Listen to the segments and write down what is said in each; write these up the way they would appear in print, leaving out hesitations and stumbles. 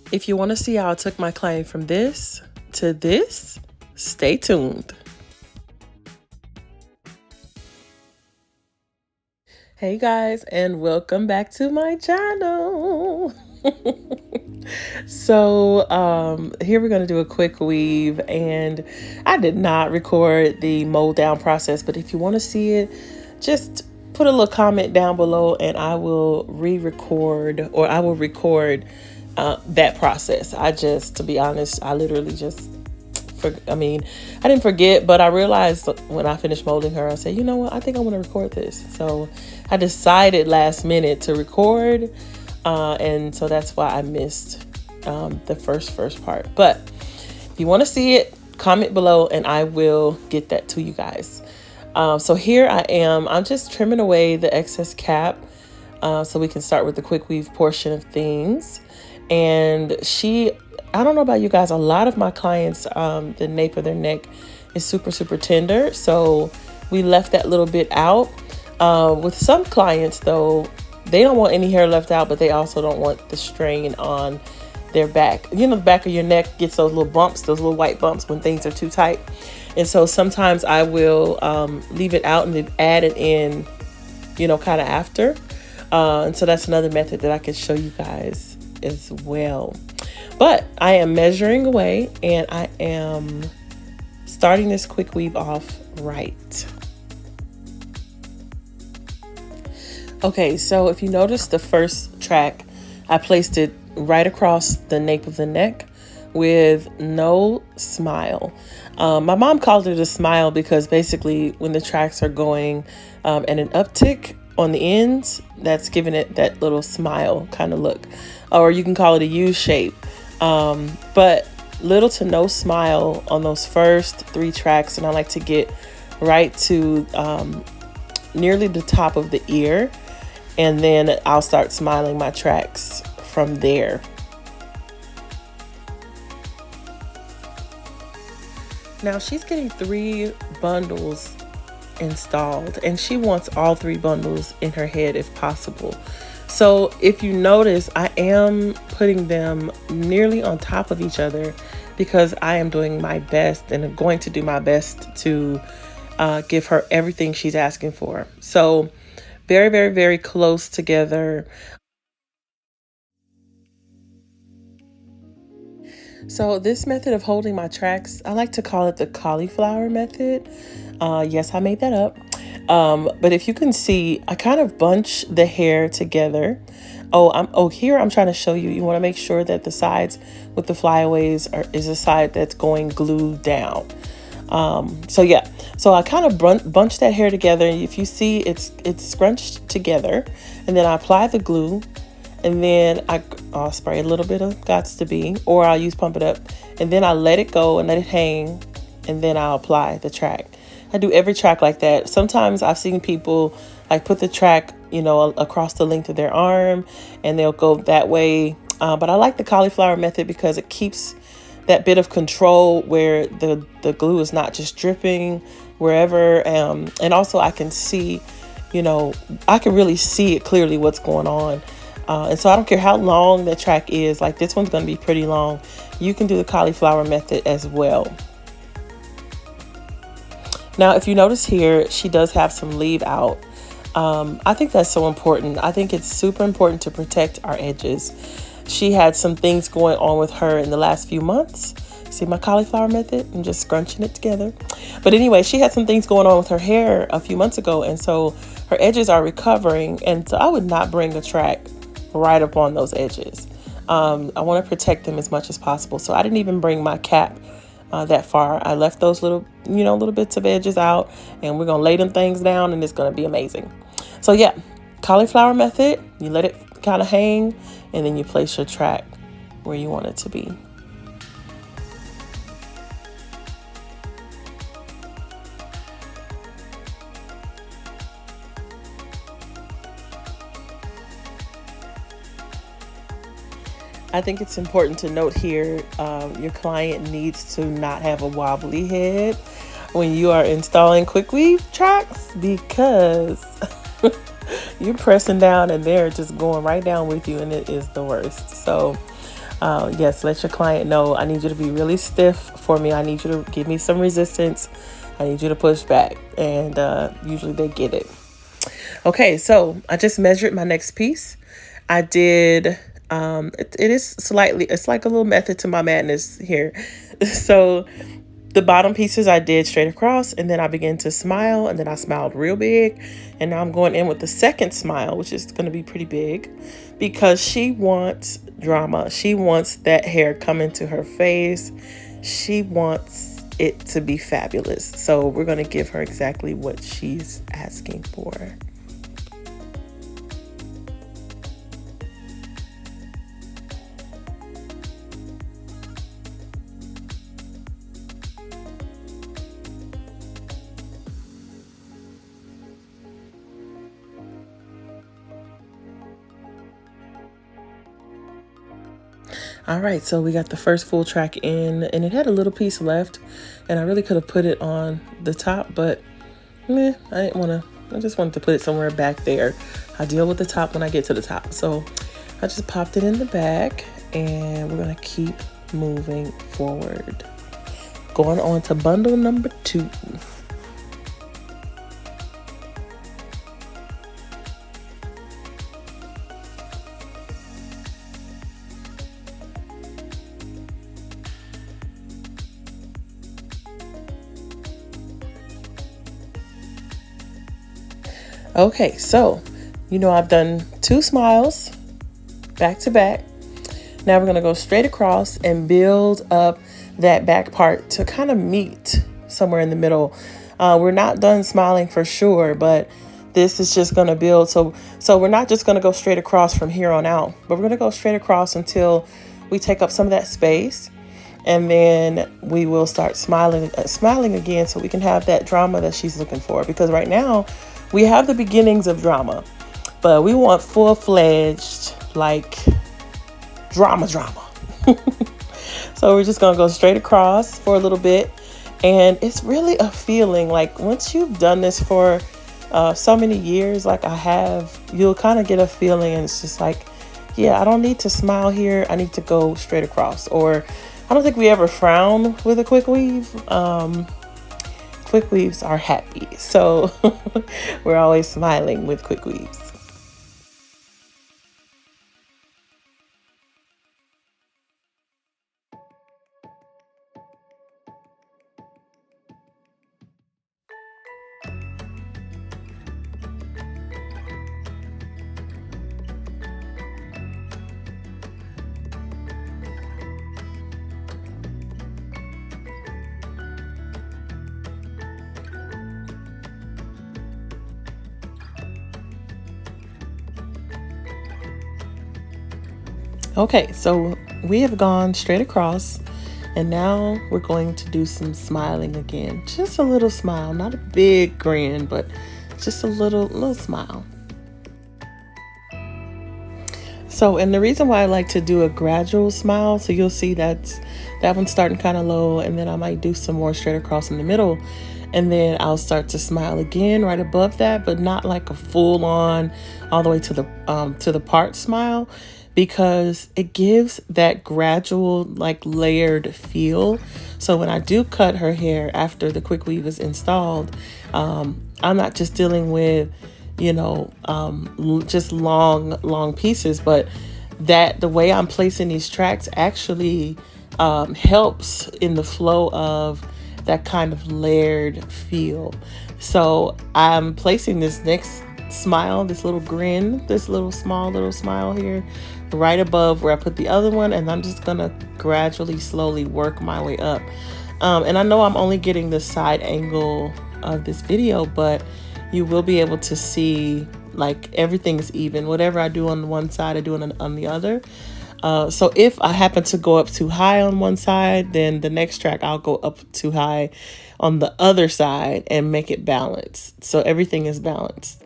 If you want to see how I took my client from this to this, stay tuned. Hey guys, and welcome back to my channel. Here we're going to do a quick weave, and I did not record the mold down process, but if you want to see it, just put a little comment down below and I will re-record, or I will record that process. To be honest, I literally just I didn't forget, but I realized when I finished molding her, I said, you know what, I think I want to record this. So I decided last minute to record, and so that's why I missed the first part. But if you want to see it, comment below and I will get that to you guys. So here I am. I'm just trimming away the excess cap so we can start with the quick weave portion of things. And I don't know about you guys, a lot of my clients, the nape of their neck is super, super tender. So we left that little bit out. With some clients though, they don't want any hair left out, but they also don't want the strain on their back. You know, the back of your neck gets those little bumps, those little white bumps when things are too tight. And so sometimes I will leave it out and then add it in, kind of after. And so that's another method that I can show you guys as well. But I am measuring away and I am starting this quick weave off right. Okay, so if you notice the first track, I placed it right across the nape of the neck with no smile. My mom called it a smile because basically when the tracks are going at an uptick on the ends, that's giving it that little smile kind of look. Or you can call it a U shape. But little to no smile on those first 3 tracks, and I like to get right to nearly the top of the ear, and then I'll start smiling my tracks from there. Now she's getting 3 bundles installed and she wants all 3 bundles in her head if possible. So if you notice, I am putting them nearly on top of each other because I am doing my best and I'm going to do my best to give her everything she's asking for. So very, very, very close together. So this method of holding my tracks, I like to call it the cauliflower method. Yes, I made that up. But if you can see, I kind of bunch the hair together. Here I'm trying to show you. You want to make sure that the sides with the flyaways is a side that's going glued down. So I kind of bunch that hair together. If you see, it's scrunched together, and then I apply the glue. And then I'll spray a little bit of Gots to Be, or I'll use Pump It Up. And then I let it go and let it hang. And then I'll apply the track. I do every track like that. Sometimes I've seen people like put the track, across the length of their arm and they'll go that way. But I like the cauliflower method because it keeps that bit of control where the glue is not just dripping wherever. And also I can see, I can really see it clearly what's going on. And so I don't care how long the track is, like this one's going to be pretty long. You can do the cauliflower method as well. Now, if you notice here, she does have some leave out. I think that's so important. I think it's super important to protect our edges. She had some things going on with her in the last few months. See my cauliflower method? I'm just scrunching it together. But anyway, she had some things going on with her hair a few months ago. And so her edges are recovering. And so I would not bring a track right up on those edges. I want to protect them as much as possible. So I didn't even bring my cap that far. I left those little bits of edges out, and we're going to lay them things down, and it's going to be amazing. So yeah, cauliflower method, you let it kind of hang, and then you place your track where you want it to be. I think it's important to note here, your client needs to not have a wobbly head when you are installing quick weave tracks, because you're pressing down and they're just going right down with you, and it is the worst. So Yes, let your client know, I need you to be really stiff for me. I need you to give me some resistance. I need you to push back. And usually they get it. Okay, so I just measured my next piece. I did, it is slightly, it's like a little method to my madness here. So the bottom pieces I did straight across, and then I began to smile, and then I smiled real big. And now I'm going in with the second smile, which is going to be pretty big because she wants drama. She wants that hair coming to her face. She wants it to be fabulous. So we're going to give her exactly what she's asking for. All right, so we got the first full track in, and it had a little piece left, and I really could have put it on the top, but I didn't want to. I just wanted to put it somewhere back there. I deal with the top when I get to the top. So I just popped it in the back, and we're gonna keep moving forward. Going on to bundle number 2. Okay, so I've done 2 smiles back to back. Now we're gonna go straight across and build up that back part to kind of meet somewhere in the middle. We're not done smiling for sure, but this is just gonna build. So we're not just gonna go straight across from here on out, but we're gonna go straight across until we take up some of that space. And then we will start smiling again so we can have that drama that she's looking for. Because right now we have the beginnings of drama, but we want full-fledged, like, drama. So we're just gonna go straight across for a little bit. And it's really a feeling, like, once you've done this for so many years, like I have, you'll kind of get a feeling, and it's just like, yeah, I don't need to smile here. I need to go straight across. Or I don't think we ever frown with a quick weave. Quick weaves are happy. So we're always smiling with quick weaves. Okay, so we have gone straight across, and now we're going to do some smiling again. Just a little smile, not a big grin, but just a little smile. So, and the reason why I like to do a gradual smile, so you'll see that one's starting kind of low, and then I might do some more straight across in the middle, and then I'll start to smile again right above that, but not like a full on all the way to the part smile, because it gives that gradual, like, layered feel. So when I do cut her hair after the quick weave is installed, I'm not just dealing with just long pieces, but that the way I'm placing these tracks actually helps in the flow of that kind of layered feel. So I'm placing this next smile, this little grin, this little smile here, right above where I put the other one, and I'm just gonna gradually, slowly work my way up. And I know I'm only getting the side angle of this video, but you will be able to see, like, everything is even. Whatever I do on one side, I do on the other. So if I happen to go up too high on one side, then the next track I'll go up too high on the other side and make it balanced. So everything is balanced.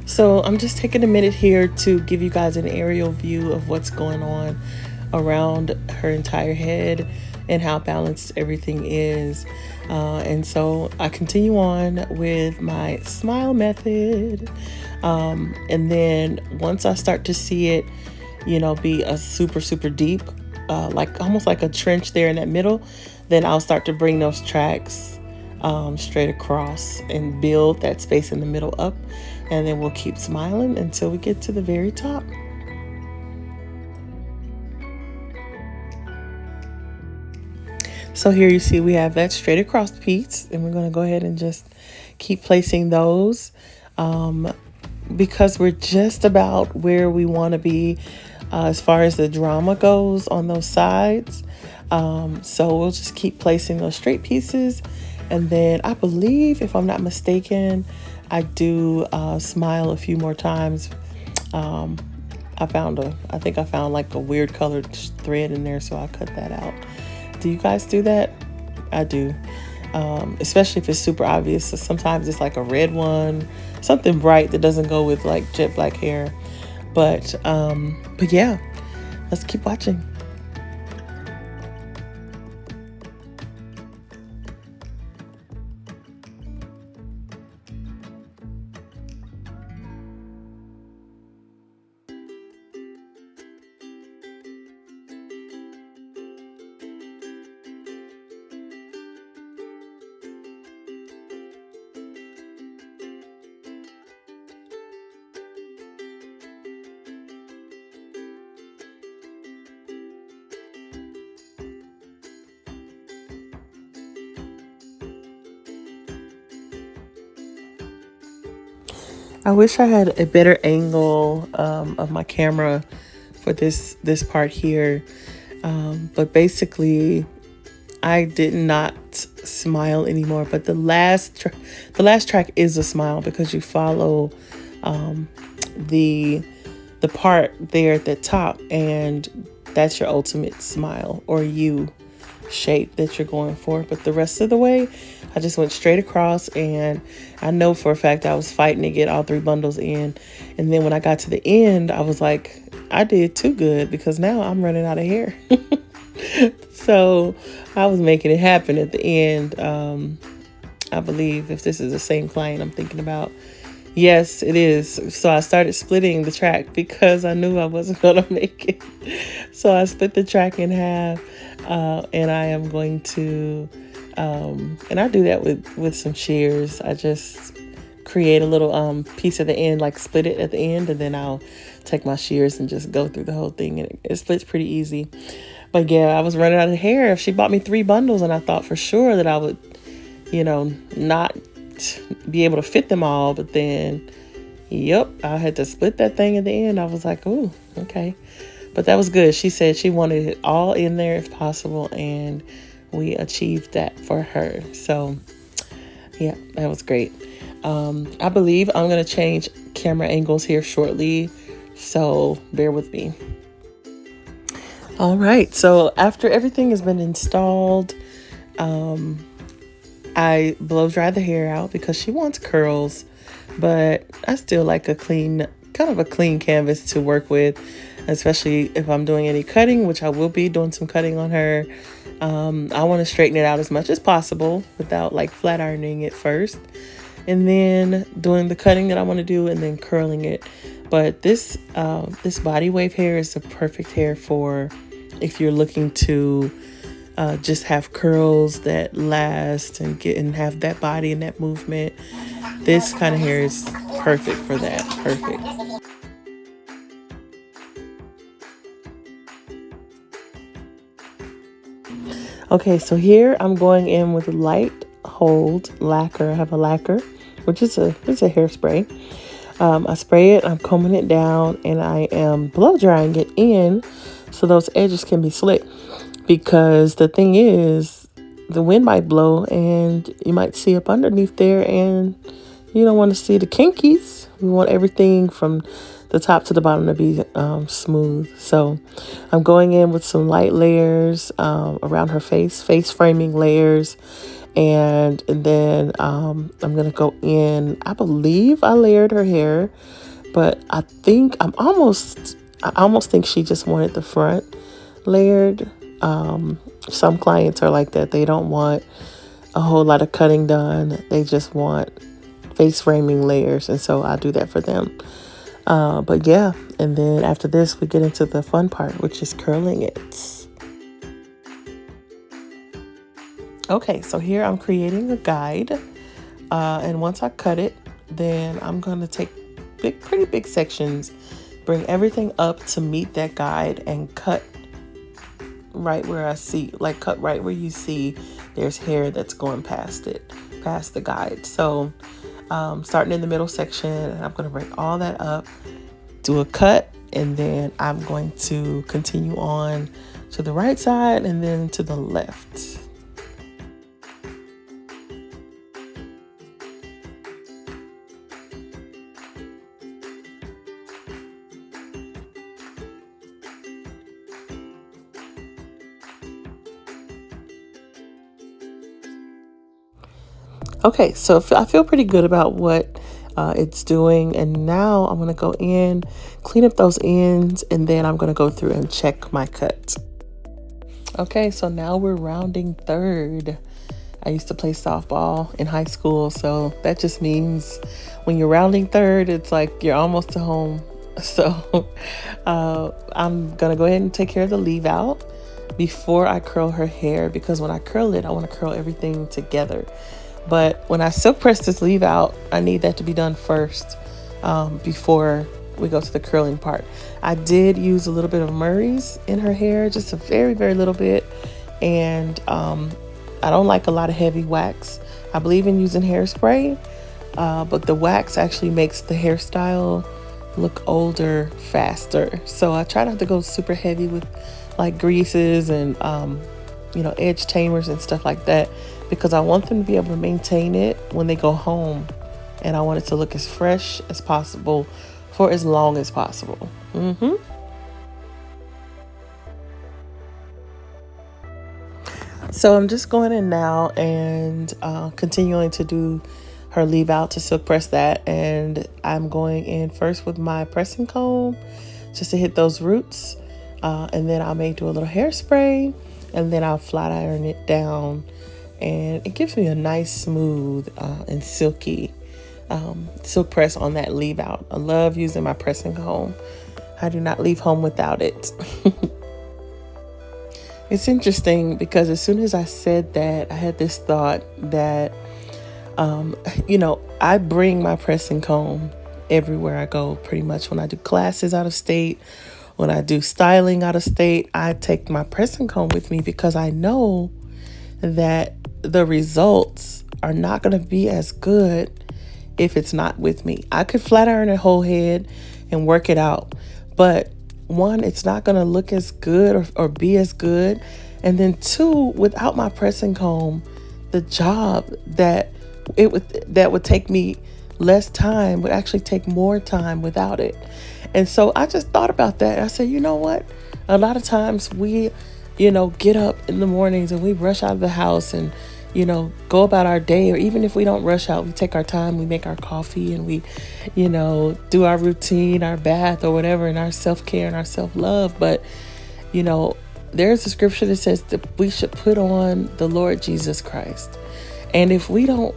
So I'm just taking a minute here to give you guys an aerial view of what's going on. around her entire head and how balanced everything is. And so I continue on with my smile method. And then once I start to see it, be a super, super deep, like almost like a trench there in that middle, then I'll start to bring those tracks straight across and build that space in the middle up. And then we'll keep smiling until we get to the very top. So here you see we have that straight across piece, and we're going to go ahead and just keep placing those because we're just about where we want to be as far as the drama goes on those sides. So we'll just keep placing those straight pieces. And then I believe, if I'm not mistaken, I do smile a few more times. I think I found like a weird colored thread in there, so I'll cut that out. Do you guys do that? I do. Especially if it's super obvious. So sometimes it's like a red one, something bright that doesn't go with like jet black hair. But yeah, let's keep watching. I wish I had a better angle of my camera for this part here, but basically I did not smile anymore. But the last track is a smile because you follow the part there at the top, and that's your ultimate smile or U shape that you're going for. But the rest of the way, I just went straight across, and I know for a fact I was fighting to get all 3 bundles in. And then when I got to the end, I was like, I did too good because now I'm running out of hair. So I was making it happen at the end. I believe, if this is the same client I'm thinking about. Yes, it is. So I started splitting the track because I knew I wasn't going to make it. So I split the track in half, and I am going to, and I do that with some shears. I just create a little piece at the end, like split it at the end, and then I'll take my shears and just go through the whole thing, and it splits pretty easy. But yeah, I was running out of hair. She bought me 3 bundles, and I thought for sure that I would, not be able to fit them all. But then, yep, I had to split that thing at the end. I was like, oh, okay. But that was good. She said she wanted it all in there if possible, and we achieved that for her. So yeah, that was great. I believe I'm going to change camera angles here shortly, so bear with me. All right, so after everything has been installed, I blow dry the hair out because she wants curls, but I still like a clean canvas to work with, especially if I'm doing any cutting, which I will be doing some cutting on her. I want to straighten it out as much as possible without like flat ironing it first, and then doing the cutting that I want to do, and then curling it. But this body wave hair is the perfect hair for if you're looking to just have curls that last and have that body and that movement. This kind of hair is perfect for that. Perfect. Okay, so here I'm going in with light hold lacquer. I have a lacquer, which is it's a hairspray. I spray it, I'm combing it down, and I am blow drying it in so those edges can be slick. Because the thing is, the wind might blow and you might see up underneath there, and you don't want to see the kinkies. We want everything from the top to the bottom to be smooth. So I'm going in with some light layers around her face framing layers. And then I'm going to go in, I believe I layered her hair, but I almost think she just wanted the front layered. Some clients are like that. They don't want a whole lot of cutting done. They just want face framing layers. And so I do that for them. But yeah, and then after this, we get into the fun part, which is curling it. Okay, so here I'm creating a guide. And once I cut it, then I'm going to take pretty big sections, bring everything up to meet that guide and cut right where I see, like cut right where you see there's hair that's going past it, past the guide. So starting in the middle section, and I'm going to bring all that up, do a cut, and then I'm going to continue on to the right side and then to the left. Okay, so I feel pretty good about what it's doing. And now I'm going to go in, clean up those ends, and then I'm going to go through and check my cut. Okay, so now we're rounding third. I used to play softball in high school, so that just means when you're rounding third, it's like you're almost to home. So I'm going to go ahead and take care of the leave out before I curl her hair, because when I curl it, I want to curl everything together. But when I silk press this leave out, I need that to be done first before we go to the curling part. I did use a little bit of Murray's in her hair, just a very, very little bit. And I don't like a lot of heavy wax. I believe in using hairspray, but the wax actually makes the hairstyle look older faster. So I try not to go super heavy with like greases and, edge tamers and stuff like that, because I want them to be able to maintain it when they go home. And I want it to look as fresh as possible for as long as possible. So I'm just going in now and continuing to do her leave out to silk press that. And I'm going in first with my pressing comb just to hit those roots. And then I may do a little hairspray, and then I'll flat iron it down. And it gives me a nice, smooth and silky silk press on that leave out. I love using my pressing comb. I do not leave home without it. It's interesting because as soon as I said that, I had this thought that, I bring my pressing comb everywhere I go pretty much. When I do classes out of state, when I do styling out of state, I take my pressing comb with me because I know that the results are not going to be as good if it's not with me. I could flat iron a whole head and work it out, but one, it's not going to look as good or be as good. And then two, without my pressing comb, the job that would take me less time would actually take more time without it. And so I just thought about that. I said, you know what? A lot of times we get up in the mornings and we rush out of the house and, go about our day. Or even if we don't rush out, we take our time, we make our coffee, and we, do our routine, our bath or whatever, and our self-care and our self-love. But, there's a scripture that says that we should put on the Lord Jesus Christ. And if we don't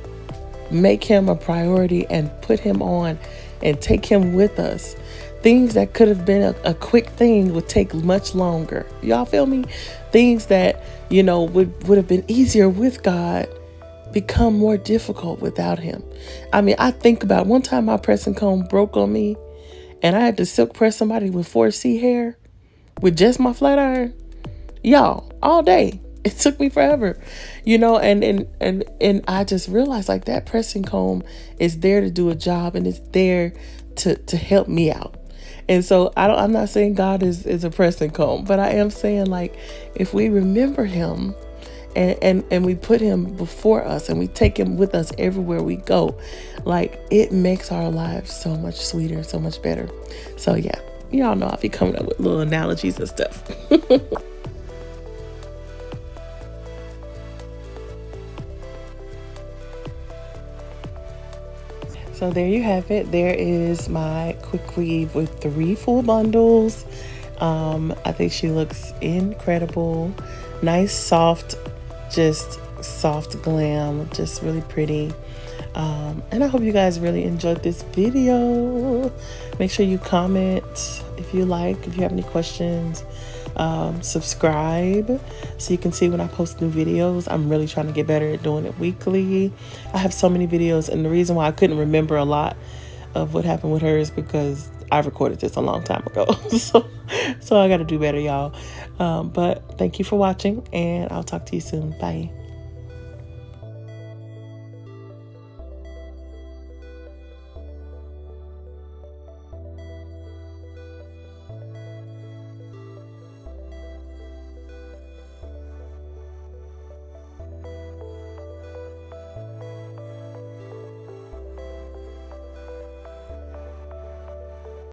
make him a priority and put him on and take him with us, things that could have been a quick thing would take much longer. Y'all feel me? Things that, would have been easier with God become more difficult without him. I mean, I think about one time my pressing comb broke on me and I had to silk press somebody with 4C hair with just my flat iron. Y'all, all day. It took me forever, and I just realized like that pressing comb is there to do a job, and it's there to help me out. And so I'm not saying God is a pressing comb, but I am saying like if we remember him and we put him before us and we take him with us everywhere we go, like it makes our lives so much sweeter, so much better. So yeah, y'all know I'll be coming up with little analogies and stuff. So there you have it. There is my quick weave with 3 full bundles. I think she looks incredible. Nice, soft, just soft glam, just really pretty. And I hope you guys really enjoyed this video. Make sure you comment if you like, if you have any questions. Subscribe so you can see when I post new videos. I'm really trying to get better at doing it weekly. I have so many videos, and the reason why I couldn't remember a lot of what happened with her is because I recorded this a long time ago. so I got to do better, y'all. But thank you for watching, and I'll talk to you soon. Bye.